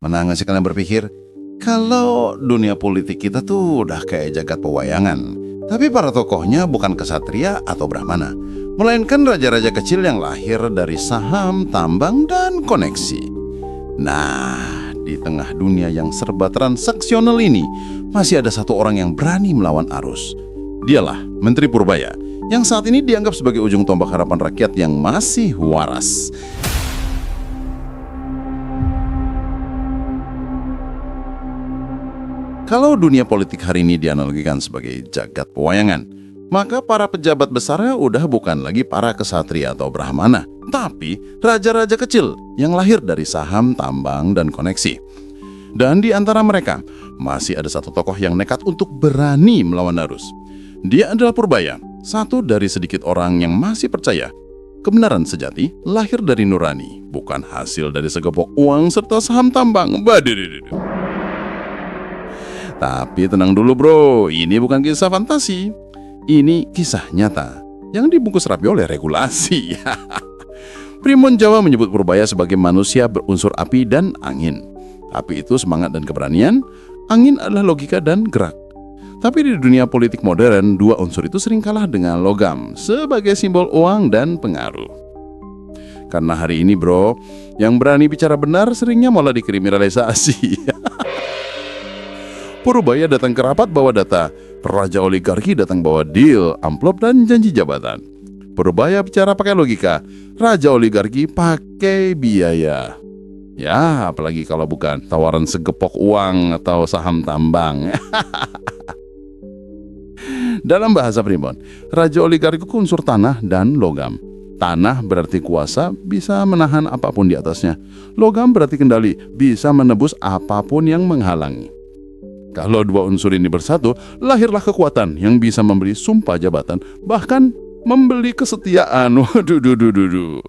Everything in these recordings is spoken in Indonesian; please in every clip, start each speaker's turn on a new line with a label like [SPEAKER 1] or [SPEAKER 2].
[SPEAKER 1] Mana nggak sih kalian berpikir, kalau dunia politik kita tuh udah kayak jagat pewayangan, tapi para tokohnya bukan kesatria atau brahmana, melainkan raja-raja kecil yang lahir dari saham, tambang, dan koneksi. Nah, di tengah dunia yang serba transaksional ini, masih ada satu orang yang berani melawan arus. Dialah Menteri Purbaya, yang saat ini dianggap sebagai ujung tombak harapan rakyat yang masih waras. Kalau dunia politik hari ini dianalogikan sebagai jagat pewayangan, maka para pejabat besarnya udah bukan lagi para kesatria atau brahmana, tapi raja-raja kecil yang lahir dari saham, tambang, dan koneksi. Dan di antara mereka, masih ada satu tokoh yang nekat untuk berani melawan arus. Dia adalah Purbaya, satu dari sedikit orang yang masih percaya kebenaran sejati lahir dari nurani, bukan hasil dari segepok uang serta saham tambang. Tapi tenang dulu bro, ini bukan kisah fantasi. Ini kisah nyata yang dibungkus rapi oleh regulasi. Primbon Jawa menyebut Purbaya sebagai manusia berunsur api dan angin. Api itu semangat dan keberanian, angin adalah logika dan gerak. Tapi di dunia politik modern, dua unsur itu sering kalah dengan logam sebagai simbol uang dan pengaruh. Karena hari ini bro, yang berani bicara benar seringnya malah dikriminalisasi. Purbaya datang ke rapat bawa data, raja oligarki datang bawa deal, amplop, dan janji jabatan. Purbaya bicara pakai logika, raja oligarki pakai biaya. Ya, apalagi kalau bukan tawaran segepok uang atau saham tambang. Dalam bahasa Primbon, raja oligarki itu unsur tanah dan logam. Tanah berarti kuasa, bisa menahan apapun di atasnya. Logam berarti kendali, bisa menebus apapun yang menghalangi. Kalau dua unsur ini bersatu, lahirlah kekuatan yang bisa memberi sumpah jabatan, bahkan membeli kesetiaan. Waduh.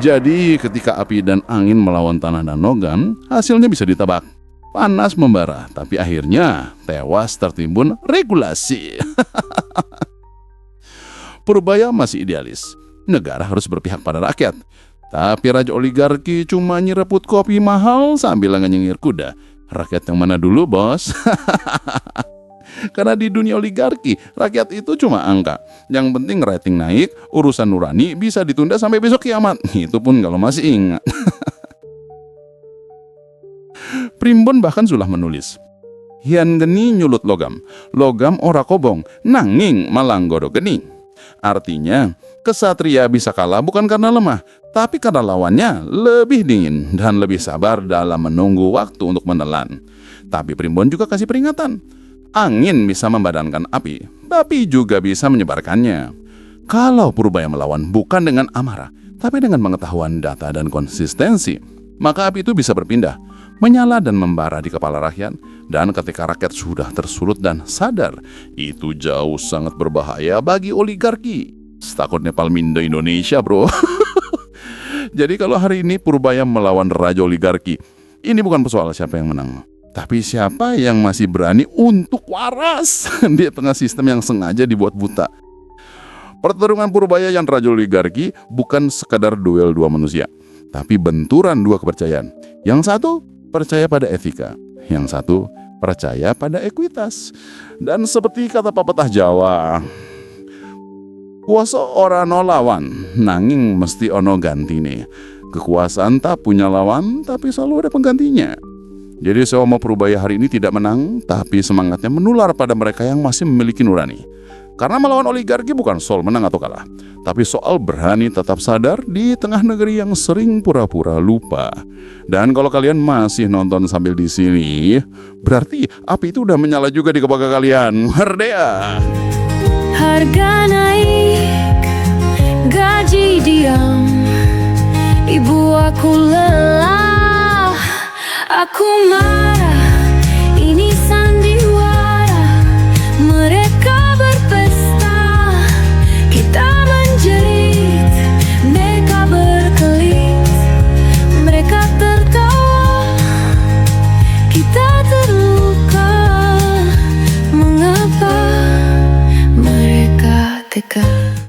[SPEAKER 1] Jadi ketika api dan angin melawan tanah dan logam, hasilnya bisa ditebak. Panas membara, tapi akhirnya tewas tertimbun regulasi. Purbaya masih idealis. Negara harus berpihak pada rakyat. Tapi raja oligarki cuma nyereput kopi mahal sambil nyengir kuda. Rakyat yang mana dulu bos? Karena di dunia oligarki, rakyat itu cuma angka. Yang penting rating naik, urusan nurani bisa ditunda sampai besok kiamat. Itu pun kalau masih ingat. Primbon bahkan sudah menulis, hian geni nyulut logam, logam ora kobong, nanging malanggoro geni. Artinya, kesatria bisa kalah bukan karena lemah, tapi karena lawannya lebih dingin dan lebih sabar dalam menunggu waktu untuk menelan. Tapi Primbon juga kasih peringatan, angin bisa memadamkan api, tapi juga bisa menyebarkannya. Kalau Purbaya melawan bukan dengan amarah, tapi dengan pengetahuan data dan konsistensi, maka api itu bisa berpindah, menyala dan membara di kepala rakyat. Dan ketika rakyat sudah tersulut dan sadar, itu jauh sangat berbahaya bagi oligarki. Setakutnya Palmindo Indonesia bro. Jadi kalau hari ini Purbaya melawan raja oligarki, ini bukan persoalan siapa yang menang, tapi siapa yang masih berani untuk waras di tengah sistem yang sengaja dibuat buta. Pertarungan Purbaya yang raja oligarki bukan sekadar duel dua manusia, tapi benturan dua kepercayaan. Yang satu percaya pada etika, yang satu percaya pada ekuitas. Dan seperti kata pepatah Jawa, kuasa ora no lawan, nanging mesti ono gantine. Kekuasaan tak punya lawan, tapi selalu ada penggantinya. Jadi selama Purbaya hari ini tidak menang, tapi semangatnya menular pada mereka yang masih memiliki nurani. Karena melawan oligarki bukan soal menang atau kalah, tapi soal berani tetap sadar di tengah negeri yang sering pura-pura lupa. Dan kalau kalian masih nonton sambil di sini, berarti api itu udah menyala juga di kepala kalian. Merdeka!
[SPEAKER 2] Harga naik, gaji diam, ibu aku lelah, aku marah.